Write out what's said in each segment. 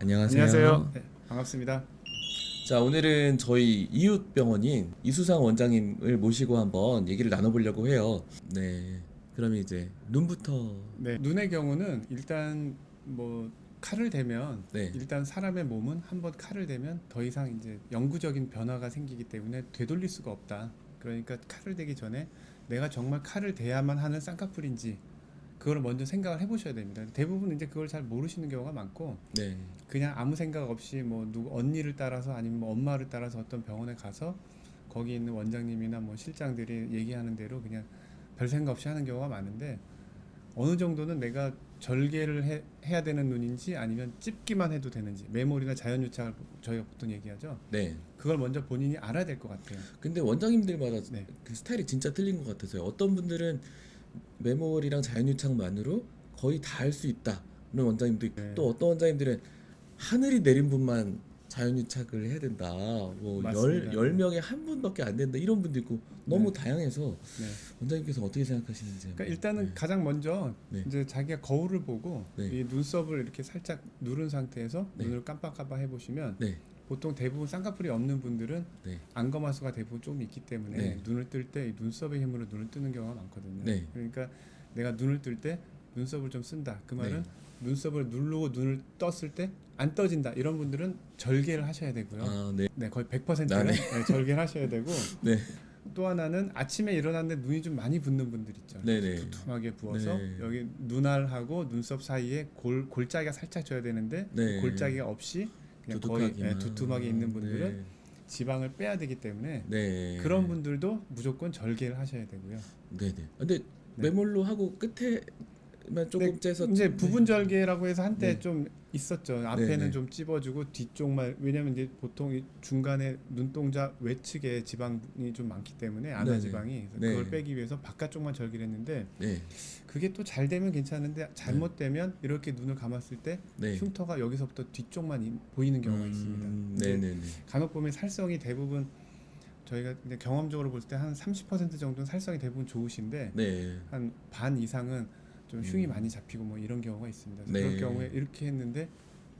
안녕하세요. 안녕하세요. 네, 반갑습니다. 자, 오늘은 저희 이웃 병원인 이수상 원장님을 모시고 한번 얘기를 나눠보려고 해요. 네. 그러면 이제 눈부터. 네, 눈의 경우는 일단 뭐 칼을 대면 네. 일단 사람의 몸은 한번 칼을 대면 더 이상 이제 영구적인 변화가 생기기 때문에 되돌릴 수가 없다. 그러니까 칼을 대기 전에 내가 정말 칼을 대야만 하는 쌍꺼풀인지 그걸 먼저 생각을 해보셔야 됩니다. 대부분 이제 그걸 잘 모르시는 경우가 많고 네. 그냥 아무 생각 없이 뭐 누구 언니를 따라서 아니면 뭐 엄마를 따라서 어떤 병원에 가서 거기 있는 원장님이나 뭐 실장들이 얘기하는 대로 그냥 별 생각 없이 하는 경우가 많은데 어느 정도는 내가 절개를 해야 되는 눈인지 아니면 찝기만 해도 되는지 메모리나 자연유착을 저희가 보통 얘기하죠. 네. 그걸 먼저 본인이 알아야 될 것 같아요. 근데 원장님들마다 네. 그 스타일이 진짜 틀린 것 같아서요. 어떤 분들은 메모리랑 자연유착만으로 거의 다 할 수 있다. 그런 원장님도 있고, 네. 또 어떤 원장님들은 하늘이 내린 분만 자연유착을 해야 된다. 뭐 맞습니다. 10명에 한 분밖에 안 된다. 이런 분도 있고 너무 네. 다양해서 네. 원장님께서 어떻게 생각하시는지. 그러니까 일단은 네. 가장 먼저 네. 이제 자기가 거울을 보고 네. 이 눈썹을 이렇게 살짝 누른 상태에서 네. 눈을 깜빡깜빡 해보시면 네. 보통 대부분 쌍꺼풀이 없는 분들은 네. 안검하수가 대부분 좀 있기 때문에 네. 눈을 뜰 때 눈썹의 힘으로 눈을 뜨는 경우가 많거든요. 네. 그러니까 내가 눈을 뜰 때 눈썹을 좀 쓴다. 그 말은 네. 눈썹을 누르고 눈을 떴을 때 안 떠진다. 이런 분들은 절개를 하셔야 되고요. 아, 네. 네, 거의 100%는 아, 네. 절개를 하셔야 되고 네. 또 하나는 아침에 일어났는데 눈이 좀 많이 붓는 분들 있죠. 네네. 두툼하게 부어서 네. 여기 눈알하고 눈썹 사이에 골짜기가 살짝 져야 되는데 네. 골짜기가 없이 그냥 거의 두둑하기만. 두툼하게 있는 분들은 네. 지방을 빼야 되기 때문에 네. 그런 분들도 무조건 절개를 하셔야 되고요. 네네. 근데 네. 메몰로 하고 끝에만 조금 네, 째서 이제 부분 절개라고 해서 한때 네. 좀 있었죠. 앞에는 네. 좀 찝어주고 뒤쪽만, 왜냐면 이제 보통 이 중간에 눈동자 외측에 지방이 좀 많기 때문에 안화 네. 지방이 그래서 네. 그걸 빼기 위해서 바깥쪽만 절개를 했는데 네. 그게 또 잘 되면 괜찮은데 잘못되면 이렇게 눈을 감았을 때 네. 흉터가 여기서부터 뒤쪽만 보이는 경우가 있습니다. 네네네. 간혹 보면 살성이 대부분 저희가 그냥 경험적으로 볼 때 한 30% 정도는 살성이 대부분 좋으신데 네. 한 반 이상은 좀 흉이 많이 잡히고 뭐 이런 경우가 있습니다. 네. 그럴 경우에 이렇게 했는데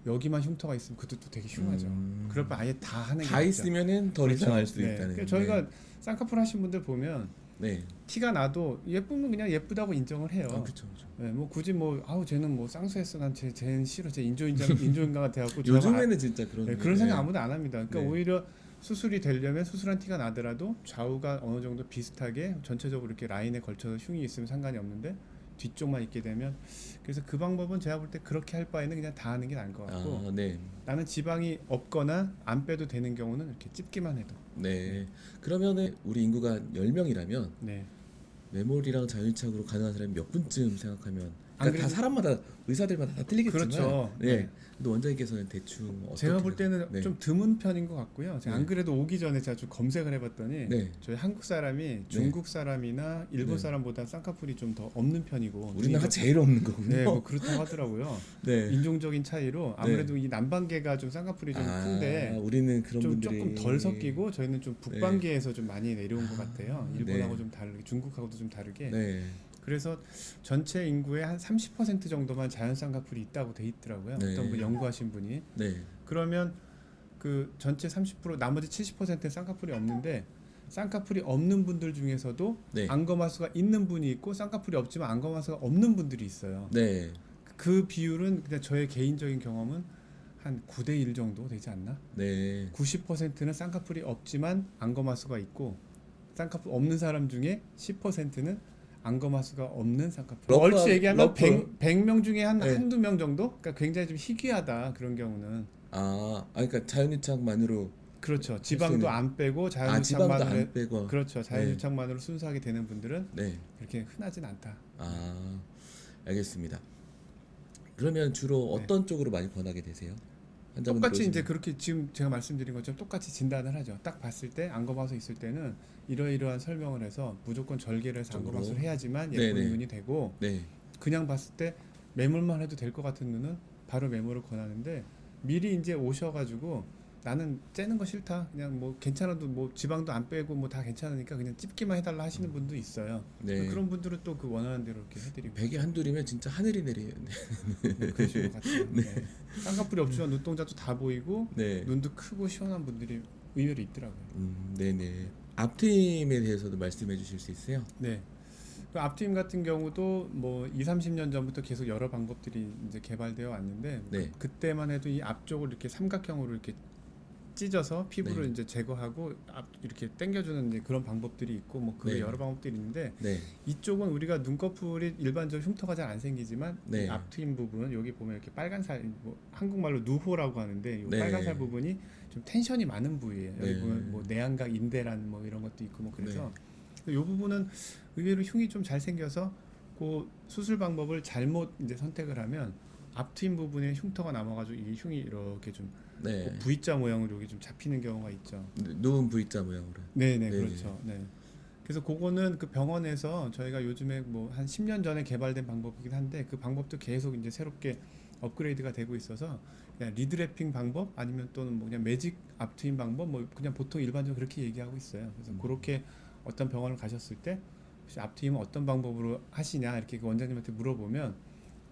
여기만 흉터가 있으면 그것도 되게 흉하죠. 그럴 바 아예 다 하는 게 다 낫죠. 있으면은 덜 그렇죠. 이상할 수 네. 있다는. 그러니까 저희가 쌍꺼풀 하신 분들 보면 네. 티가 나도 예쁘면 그냥 예쁘다고 인정을 해요. 아, 그렇죠. 네, 뭐 굳이 뭐 아우 쟤는 뭐 쌍수했어 난 쟤는 싫어 쟤 인조인간 같아 갖고 요즘에는 진짜 그런. 네, 그런 생각 아무도 안 합니다. 그러니까 네. 오히려 수술이 되려면 수술한 티가 나더라도 좌우가 어느 정도 비슷하게 전체적으로 이렇게 라인에 걸쳐서 흉이 있으면 상관이 없는데 뒤쪽만 있게 되면 그래서 그 방법은 제가 볼 때 그렇게 할 바에는 그냥 다 하는 게 나을 것 같고 아, 네. 나는 지방이 없거나 안 빼도 되는 경우는 이렇게 찝기만 해도 네. 그러면은 우리 인구가 10명이라면 네. 메모리랑 자율착으로 가능한 사람이 몇 분쯤 생각하면 안 그러니까 다 그래도- 사람마다 의사들마다 다 틀리겠지만 그렇죠. 네. 네. 근데 원장님께서는 대충 어떻게 제가 볼 때는 네. 좀 드문 편인 것 같고요. 제가 네. 안 그래도 오기 전에 제가 좀 검색을 해봤더니 네. 저희 한국 사람이 중국 사람이나 일본 네. 사람보다 쌍꺼풀이 좀 더 없는 편이고 우리나라 눈이 제일 없는 거군요. 네, 뭐 그렇다고 하더라고요. 네. 인종적인 차이로 아무래도 이 남반계가 좀 쌍꺼풀이 좀 큰데 우리는 그런 좀 분들이 조금 덜 섞이고 저희는 좀 북반계에서 좀 많이 내려온 것 같아요. 일본하고 네. 좀 다르게 중국하고도 좀 다르게. 네. 그래서 전체 인구의 한 30% 정도만 자연 쌍꺼풀이 있다고 돼 있더라고요. 네. 어떤 분 연구하신 분이. 네. 그러면 그 전체 30% 나머지 70%는 쌍꺼풀이 없는데 쌍꺼풀이 없는 분들 중에서도 네. 안검하수가 있는 분이 있고 쌍꺼풀이 없지만 안검하수가 없는 분들이 있어요. 네. 그 비율은 그냥 저의 개인적인 경험은 한 9대 1 정도 되지 않나? 네. 90%는 쌍꺼풀이 없지만 안검하수가 있고 쌍꺼풀 없는 사람 중에 10%는 안검하수가 없는 쌍꺼풀. 러프, 얼추 얘기하면 러프. 100명 중에 한 네. 한두 명 정도? 그러니까 굉장히 좀 희귀하다 그런 경우는. 그러니까 자연유착만으로 그렇죠. 지방도 안 빼고 지방도 자연유착만으로 안 빼고. 그렇죠. 자연유착만으로 순수하게 되는 분들은 네. 그렇게 흔하진 않다. 알겠습니다. 그러면 주로 네. 어떤 쪽으로 많이 권하게 되세요? 환자분들 똑같이 오시면? 이제 그렇게 지금 제가 말씀드린 것처럼 똑같이 진단을 하죠. 딱 봤을 때 안검하수 있을 때는 이러이러한 설명을 해서 무조건 절개를 해서 쪽으로? 안검하수를 해야지만 예쁜 네네. 눈이 되고 네. 그냥 봤을 때 매물만 해도 될 것 같은 눈은 바로 매물을 권하는데 미리 이제 오셔가지고 나는 째는 거 싫다. 그냥 뭐 괜찮아도 뭐 지방도 안 빼고 뭐 다 괜찮으니까 그냥 찝기만 해달라 하시는 분도 있어요. 네. 그런 분들은 또 그 원하는 대로 이렇게 해드리고. 백이 한둘이면 진짜 하늘이 내리는. 네, 그러신 것 같아요. 네. 쌍꺼풀이 없지만 눈동자도 다 보이고 네. 눈도 크고 시원한 분들이 의외로 있더라고요. 네네. 앞트임에 대해서도 말씀해 주실 수 있어요? 네. 그 앞트임 같은 경우도 뭐 2, 30년 전부터 계속 여러 방법들이 이제 개발되어 왔는데 네. 그때만 해도 이 앞쪽을 이렇게 삼각형으로 이렇게 찢어서 피부를 네. 이제 제거하고 이렇게 당겨주는 이제 그런 방법들이 있고 뭐 그 네. 여러 방법들이 있는데 네. 이쪽은 우리가 눈꺼풀이 일반적으로 흉터가 잘 안 생기지만 네. 이 앞트임 부분 여기 보면 이렇게 빨간 살 뭐 한국말로 누호라고 하는데 이 네. 빨간 살 부분이 좀 텐션이 많은 부위예요. 여기 네. 보면 뭐 내안각 인대란 뭐 이런 것도 있고 뭐 그래서 이 부분은 의외로 흉이 좀 잘 생겨서 그 수술 방법을 잘못 이제 선택을 하면 앞트임 부분에 흉터가 남아가지고 이 흉이 이렇게 좀 네. 그 V자 모양으로 여기 좀 잡히는 경우가 있죠. 누운 V자 모양으로. 네네 네네. 그렇죠. 네. 그래서 그거는 그 병원에서 저희가 요즘에 뭐 한 10년 전에 개발된 방법이긴 한데 그 방법도 계속 이제 새롭게 업그레이드가 되고 있어서 그냥 리드래핑 방법 아니면 또는 뭐 그냥 매직 앞트임 방법 뭐 그냥 보통 일반적으로 그렇게 얘기하고 있어요. 그래서 그렇게 어떤 병원을 가셨을 때 혹시 앞트임은 어떤 방법으로 하시냐 이렇게 그 원장님한테 물어보면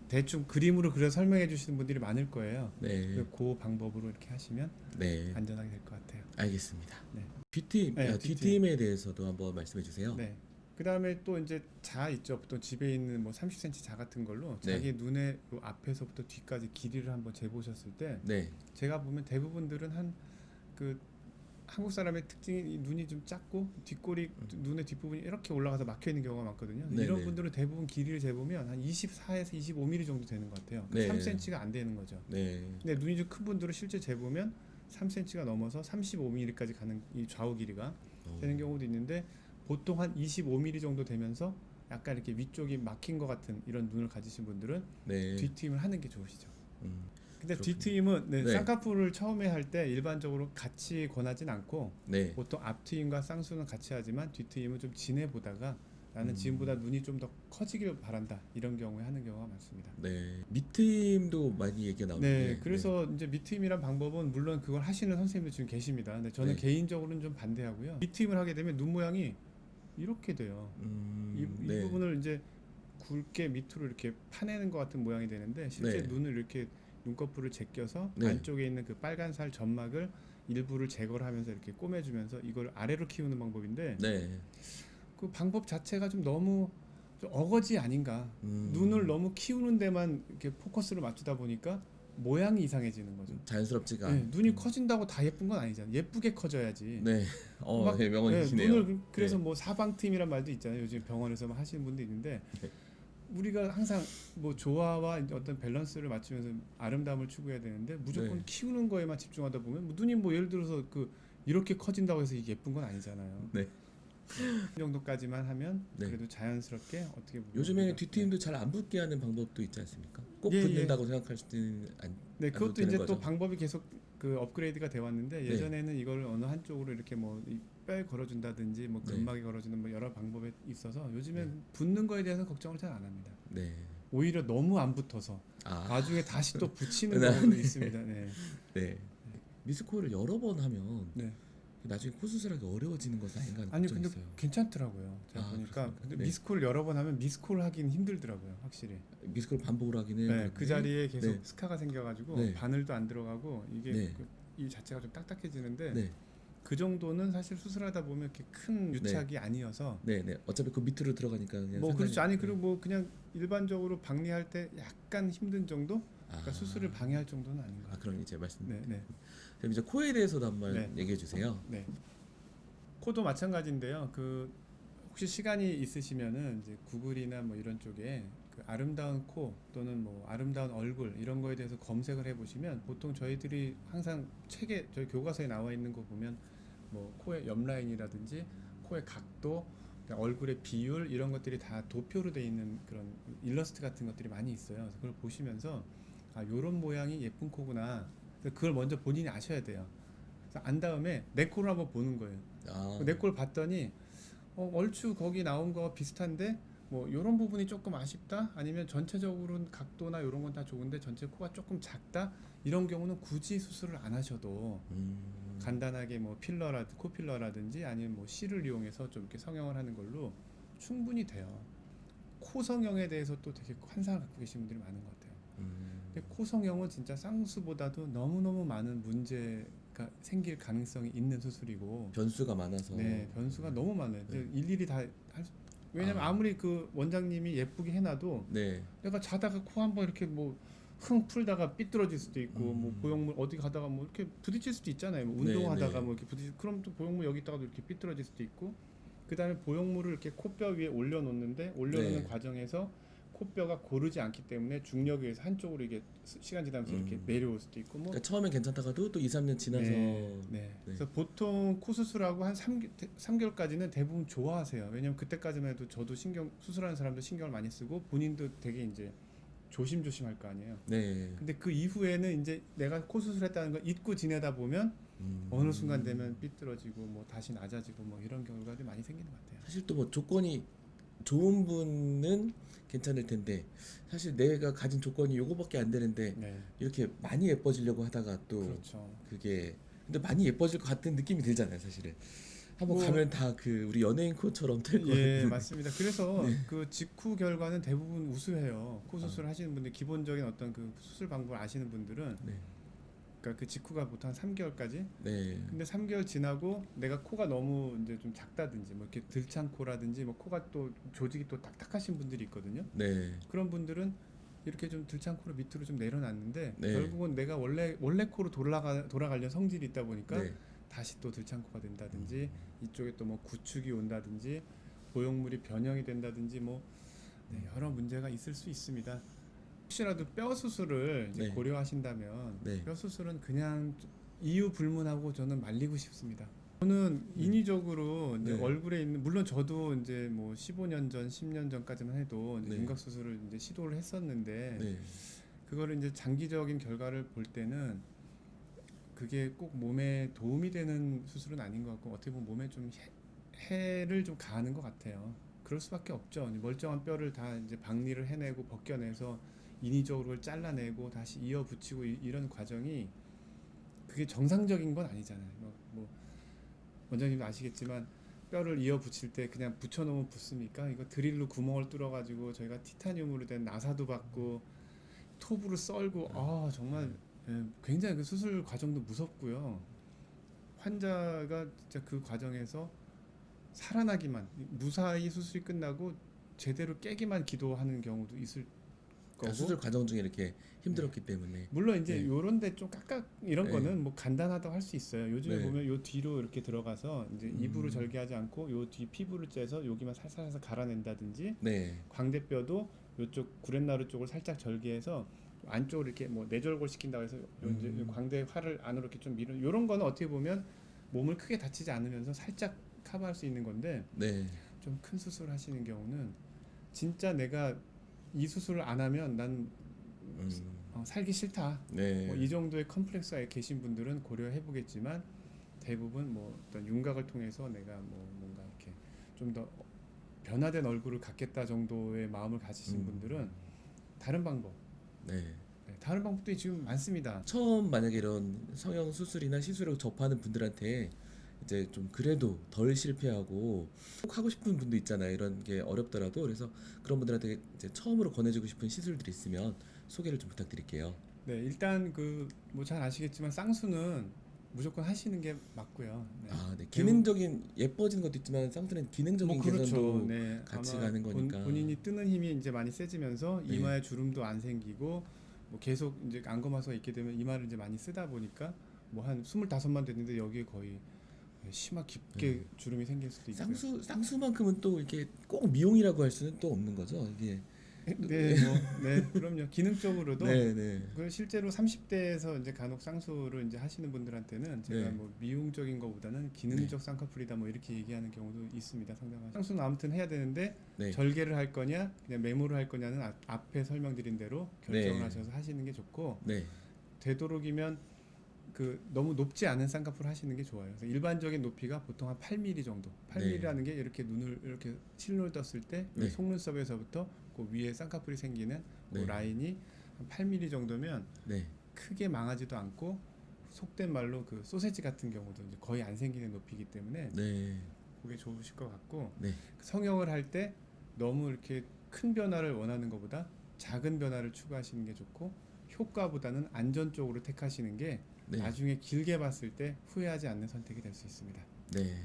대충 그림으로 그려 설명해 주시는 분들이 많을 거예요. 네. 그래서 그 방법으로 이렇게 하시면 네. 안전하게 될 것 같아요. 알겠습니다. 네. 뒷팀, 네, 뒷팀에 대해서도 한번 말씀해 주세요. 네. 그 다음에 또 이제 자 있죠. 보통 집에 있는 뭐 30cm 자 같은 걸로 네. 자기 눈의 요 앞에서부터 뒤까지 길이를 한번 재보셨을 때 네. 제가 보면 대부분들은 한 그 한국 사람의 특징이 이 눈이 좀 작고 뒷골이 눈의 뒷부분이 이렇게 올라가서 막혀 있는 경우가 많거든요. 네네. 이런 분들은 대부분 길이를 재보면 한 24에서 25mm 정도 되는 것 같아요. 네. 3cm가 안 되는 거죠. 네. 근데 눈이 좀 큰 분들은 실제 재보면 3cm가 넘어서 35mm까지 가는 이 좌우 길이가 되는 경우도 있는데 보통 한 25mm 정도 되면서 약간 이렇게 위쪽이 막힌 것 같은 이런 눈을 가지신 분들은 네. 뒤트임을 하는 게 좋으시죠. 근데 그렇군요. 뒤트임은 네. 쌍꺼풀을 처음에 할 때 일반적으로 같이 권하진 않고 네. 보통 앞트임과 쌍수는 같이 하지만 뒤트임은 좀 지내보다가 나는 지금보다 눈이 좀 더 커지길 바란다 이런 경우에 하는 경우가 많습니다. 네. 밑트임도 많이 얘기가 나오는데. 네, 그래서 이제 밑트임이란 방법은 물론 그걸 하시는 선생님도 지금 계십니다. 근데 저는 네. 개인적으로는 좀 반대하고요. 밑트임을 하게 되면 눈 모양이 이렇게 돼요. 이 네. 부분을 이제 굵게 밑으로 이렇게 파내는 것 같은 모양이 되는데 실제 네. 눈을 이렇게 눈꺼풀을 제껴서 네. 안쪽에 있는 그 빨간 살 점막을 일부를 제거를 하면서 이렇게 꼬매주면서 이걸 아래로 키우는 방법인데 네. 그 방법 자체가 좀 너무 좀 어거지 아닌가. 눈을 너무 키우는 데만 이렇게 포커스를 맞추다 보니까 모양이 이상해지는 거죠. 자연스럽지가 네, 않. 눈이 커진다고 다 예쁜 건 아니잖아요. 예쁘게 커져야지. 네. 막, 네, 명언이시네요. 눈을 그래서 네. 뭐 사방트임이란 말도 있잖아요. 요즘 병원에서 막 하시는 분도 있는데 네. 우리가 항상 뭐 조화와 이제 어떤 밸런스를 맞추면서 아름다움을 추구해야 되는데 무조건 네. 키우는 거에만 집중하다 보면 뭐 눈이 뭐 예를 들어서 그 이렇게 커진다고 해서 이게 예쁜 건 아니잖아요. 네. 이 정도까지만 하면 네. 그래도 자연스럽게 어떻게 보면 요즘에 우리가- 뒷팀도 잘 안 붙게 하는 방법도 있지 않습니까? 꼭 예, 붙는다고 생각할 수는 안. 네, 안 그것도 되는 이제 거죠. 또 방법이 계속 그 업그레이드가 돼 왔는데 네. 예전에는 이걸 어느 한쪽으로 이렇게 뭐 이 뼈에 걸어준다든지 뭐 네. 근막에 걸어주는 뭐 여러 방법에 있어서 요즘엔 네. 붙는 거에 대해서 걱정을 잘 안 합니다. 네. 오히려 너무 안 붙어서 아. 나중에 다시 또 붙이는 네. 경우도 있습니다. 네. 네. 미스코를 여러 번 하면 네. 나중에 코 수술하기 어려워지는 것은 아닌가 하는 아니 걱정이 근데 있어요. 괜찮더라고요. 제가 아, 보니까 그렇습니까? 근데 네. 미스콜을 여러 번 하면 미스콜 하기는 힘들더라고요, 확실히. 미스코를 반복을 하기는 네, 그런데 그 자리에 계속 네. 스카가 생겨가지고 네. 바늘도 안 들어가고 이게 네. 이 자체가 좀 딱딱해지는데 네. 그 정도는 사실 수술하다 보면 이렇게 큰 유착이 아니어서 네, 네. 어차피 그 밑으로 들어가니까 그냥 뭐 상당히- 그렇죠. 아니 그리고 뭐 그냥 일반적으로 방리할 때 약간 힘든 정도? 그러니까 아. 수술을 방해할 정도는 아닌 것 아, 같아요. 그럼 이제 말씀. 네, 네, 그럼 이제 코에 대해서도 한번 네. 얘기해 주세요. 네. 코도 마찬가지인데요. 그 혹시 시간이 있으시면은 이제 구글이나 뭐 이런 쪽에 그 아름다운 코 또는 뭐 아름다운 얼굴 이런 거에 대해서 검색을 해보시면 보통 저희들이 항상 책에 저희 교과서에 나와 있는 거 보면 뭐 코의 옆 라인이라든지 코의 각도, 얼굴의 비율 이런 것들이 다 도표로 돼 있는 그런 일러스트 같은 것들이 많이 있어요. 그래서 그걸 보시면서 아 요런 모양이 예쁜 코구나. 그래서 그걸 먼저 본인이 아셔야 돼요. 그래서 안 다음에 내 코를 한번 보는 거예요. 아. 내 걸 봤더니 얼추 거기 나온 거 비슷한데 뭐 이런 부분이 조금 아쉽다 아니면 전체적으로는 각도나 이런 건 다 좋은데 전체 코가 조금 작다 이런 경우는 굳이 수술을 안 하셔도 간단하게 뭐 코필러라든지 아니면 뭐 실을 이용해서 좀 이렇게 성형을 하는 걸로 충분히 돼요. 코 성형에 대해서 또 되게 환상을 갖고 계신 분들이 많은 것 같아요. 근데 코 성형은 진짜 쌍수보다도 너무너무 많은 문제가 생길 가능성이 있는 수술이고 변수가 많아서. 네, 변수가 너무 많아요. 이제 네. 일일이 다 왜냐면 아무리 그 원장님이 예쁘게 해놔도 네. 내가 자다가 코 한번 이렇게 뭐 흥 풀다가 삐뚤어질 수도 있고 뭐 보형물 어디 가다가 뭐 이렇게 부딪힐 수도 있잖아요. 뭐 네, 운동하다가 네. 뭐 이렇게 그럼 또 보형물 여기다가도 이렇게 삐뚤어질 수도 있고 그다음에 보형물을 이렇게 코뼈 위에 올려놓는 네. 과정에서 코뼈가 고르지 않기 때문에 중력에 의해서 한쪽으로 이게 시간 지나면서 이렇게 내려올 수도 있고 뭐 그러니까 처음엔 괜찮다가도 또 2, 3년 지나서 네. 그래서 보통 코 수술하고 한 3개월까지는 대부분 좋아하세요. 왜냐면 그때까지만 해도 저도 수술하는 사람도 신경을 많이 쓰고 본인도 되게 이제 조심조심할 거 아니에요. 네. 근데 그 이후에는 이제 내가 코 수술했다는 걸 잊고 지내다 보면 어느 순간 되면 삐뚤어지고 뭐 다시 낮아지고 뭐 이런 경우가 좀 많이 생기는 것 같아요. 사실 또 뭐 조건이 좋은 분은 괜찮을 텐데 사실 내가 가진 조건이 요거밖에 안 되는데 네. 이렇게 많이 예뻐지려고 하다가 또 그렇죠. 그게 근데 많이 예뻐질 것 같은 느낌이 들잖아요, 사실은. 한번 뭐- 가면 다 그 우리 연예인 코처럼 될 것 예, 같은. 맞습니다. 그래서 네. 그 직후 결과는 대부분 우수해요. 코 수술 하시는 분들 기본적인 어떤 그 수술 방법을 아시는 분들은 네. 그러니까 그 직후가 보통 한 3개월까지. 네. 근데 3개월 지나고 내가 코가 너무 이제 좀 작다든지 뭐 이렇게 들창코라든지 뭐 코가 또 조직이 또 딱딱하신 분들이 있거든요. 네. 그런 분들은 이렇게 좀 들창코를 밑으로 좀 내려놨는데 네. 결국은 내가 원래 코로 돌아가려는 성질이 있다 보니까 네. 다시 또 들창코가 된다든지 이쪽에 또 뭐 구축이 온다든지 보형물이 변형이 된다든지 뭐 여러 문제가 있을 수 있습니다. 혹시라도 뼈 수술을 이제 네. 고려하신다면 네. 뼈 수술은 그냥 이유 불문하고 저는 말리고 싶습니다. 저는 인위적으로 이제 네. 얼굴에 있는 물론 저도 이제 뭐 15년 전, 10년 전까지만 해도 이제 네. 윤곽 수술을 이제 시도를 했었는데 네. 그거를 이제 장기적인 결과를 볼 때는 그게 꼭 몸에 도움이 되는 수술은 아닌 것 같고 어떻게 보면 몸에 좀 해를 좀 가하는 것 같아요. 그럴 수밖에 없죠. 멀쩡한 뼈를 다 이제 박리를 해내고 벗겨내서 인위적으로 그걸 잘라내고 다시 이어 붙이고 이런 과정이 그게 정상적인 건 아니잖아요. 뭐 원장님도 아시겠지만 뼈를 이어 붙일 때 그냥 붙여놓으면 붙습니까? 이거 드릴로 구멍을 뚫어가지고 저희가 티타늄으로 된 나사도 받고 톱으로 썰고 정말 굉장히 그 수술 과정도 무섭고요. 환자가 진짜 그 과정에서 살아나기만 무사히 수술이 끝나고 제대로 깨기만 기도하는 경우도 있을 거고 그러니까 수술 과정 중에 이렇게 힘들었기 때문에. 물론 이제 네. 요런데 좀 깍깍 이런 네. 거는 뭐 간단하다고 할 수 있어요. 요즘에 네. 보면 요 뒤로 이렇게 들어가서 이제 입으로 절개하지 않고 요 뒤 피부를 째서 여기만 살살살살 갈아낸다든지 네. 광대뼈도 요쪽 구렛나루 쪽을 살짝 절개해서 안쪽으로 이렇게 뭐 내절골 시킨다고 해서 요 이제 요 광대 활을 안으로 이렇게 좀 밀은 요런 거는 어떻게 보면 몸을 크게 다치지 않으면서 살짝 커버할 수 있는 건데 네. 좀 큰 수술 하시는 경우는 진짜 내가 이 수술을 안 하면 난 살기 싫다. 네. 뭐 이 정도의 컴플렉스가 계신 분들은 고려해 보겠지만 대부분 뭐 어떤 윤곽을 통해서 내가 뭐 뭔가 이렇게 좀 더 변화된 얼굴을 갖겠다 정도의 마음을 가지신 분들은 다른 방법, 네. 다른 방법들이 지금 많습니다. 처음 만약에 이런 성형 수술이나 시술을 접하는 분들한테 이제 좀 그래도 덜 실패하고 꼭 하고 싶은 분도 있잖아요. 이런 게 어렵더라도 그래서 그런 분들한테 이제 처음으로 권해주고 싶은 시술들이 있으면 소개를 좀 부탁드릴게요. 네, 일단 그 뭐 잘 아시겠지만 쌍수는 무조건 하시는 게 맞고요. 네. 아, 네. 기능적인 예뻐지는 것도 있지만 쌍수는 기능적인 그렇죠. 개선도 네, 같이 아마 가는 거니까. 본인이 뜨는 힘이 이제 많이 세지면서 네. 이마에 주름도 안 생기고 뭐 계속 이제 안검하수가 있게 되면 이마를 이제 많이 쓰다 보니까 뭐 한 25만 됐는데 여기에 거의 심하 깊게 주름이 생길 수도 있고요. 쌍수만큼은 또 이렇게 꼭 미용이라고 할 수는 또 없는 거죠. 이게 그럼요. 기능적으로도 네. 그 실제로 30대에서 이제 간혹 쌍수를 이제 하시는 분들한테는 제가 네. 뭐 미용적인 것보다는 기능적 쌍꺼풀이다 뭐 이렇게 얘기하는 경우도 있습니다. 상당한 쌍수는 아무튼 해야 되는데 네. 절개를 할 거냐 그냥 메모를 할 거냐는 앞에 설명드린 대로 결정을 네. 하셔서 하시는 게 좋고 네. 되도록이면 그 너무 높지 않은 쌍꺼풀 하시는 게 좋아요. 그래서 일반적인 높이가 보통 한 8mm 정도. 8mm라는 게 이렇게 눈을 이렇게 실눈을 떴을 때 네. 속눈썹에서부터 그 위에 쌍꺼풀이 생기는 그 네. 라인이 한 8mm 정도면 네. 크게 망하지도 않고 속된 말로 그 소세지 같은 경우도 이제 거의 안 생기는 높이이기 때문에 네. 그게 좋으실 것 같고 네. 성형을 할 때 너무 이렇게 큰 변화를 원하는 것보다 작은 변화를 추구하시는 게 좋고 효과보다는 안전 쪽으로 택하시는 게 네. 나중에 길게 봤을 때 후회하지 않는 선택이 될 수 있습니다. 네.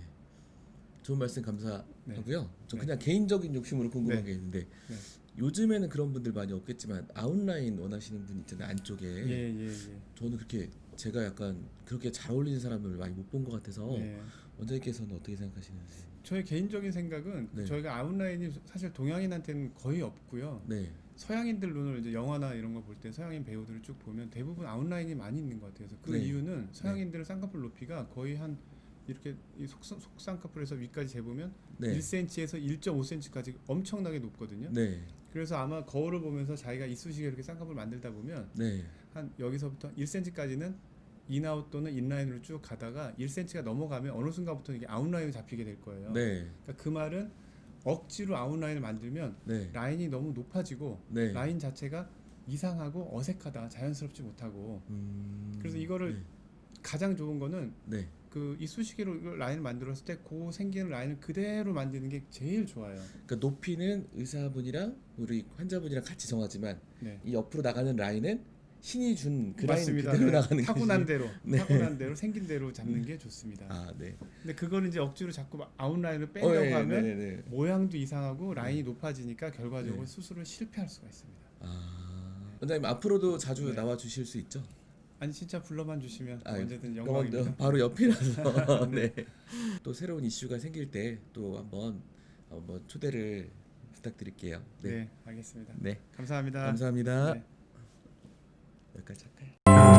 좋은 말씀 감사하고요. 저 네. 그냥 개인적인 욕심으로 궁금한 네. 게 있는데 네. 요즘에는 그런 분들 많이 없겠지만 아웃라인 원하시는 분 있잖아요. 안쪽에. 예. 저는 그렇게 제가 약간 그렇게 잘 어울리는 사람을 많이 못 본 것 같아서 네. 원장님께서는 어떻게 생각하시는지. 저의 개인적인 생각은 네. 저희가 아웃라인이 사실 동양인한테는 거의 없고요. 네. 서양인들 눈을 이제 영화나 이런 거 볼 때 서양인 배우들을 쭉 보면 대부분 아웃라인이 많이 있는 것 같아요. 그래서 그 네. 이유는 서양인들은 쌍꺼풀 높이가 거의 한 이렇게 이 속쌍꺼풀에서 위까지 재보면 네. 1cm에서 1.5cm까지 엄청나게 높거든요. 네. 그래서 아마 거울을 보면서 자기가 이쑤시개 이렇게 쌍꺼풀 만들다 보면 네. 한 여기서부터 1cm까지는 인아웃 또는 인라인으로 쭉 가다가 1cm가 넘어가면 어느 순간부터 이게 아웃라인이 잡히게 될 거예요. 네. 그러니까 그 말은 억지로 아웃라인을 만들면 네. 라인이 너무 높아지고 네. 라인 자체가 이상하고 어색하다, 자연스럽지 못하고. 그래서 이거를 네. 가장 좋은 거는 네. 그 이쑤시개로 이걸 라인을 만들었을 때 그 생기는 라인을 그대로 만드는 게 제일 좋아요. 그러니까 높이는 의사분이랑 우리 환자분이랑 같이 정하지만 네. 이 옆으로 나가는 라인은 신이 준 그 라인 맞습니다. 그대로 네. 나가는 타고난 것이- 대로, 네. 타고난 대로 생긴 대로 잡는 게 좋습니다. 아, 네. 근데 그거는 이제 억지로 자꾸 아웃라인을 빼려고 네, 하면 네, 네. 모양도 이상하고 라인이 높아지니까 결과적으로 네. 수술을 실패할 수가 있습니다. 아, 원장님 앞으로도 자주 네. 나와 주실 수 있죠? 아니 진짜 불러만 주시면 아, 언제든 병원 영광입니다. 바로 옆이라서 네. 또 새로운 이슈가 생길 때 또 한번 초대를 부탁드릴게요. 네, 네. 알겠습니다. 네. 감사합니다. 감사합니다. 네. 여기까지 할까요?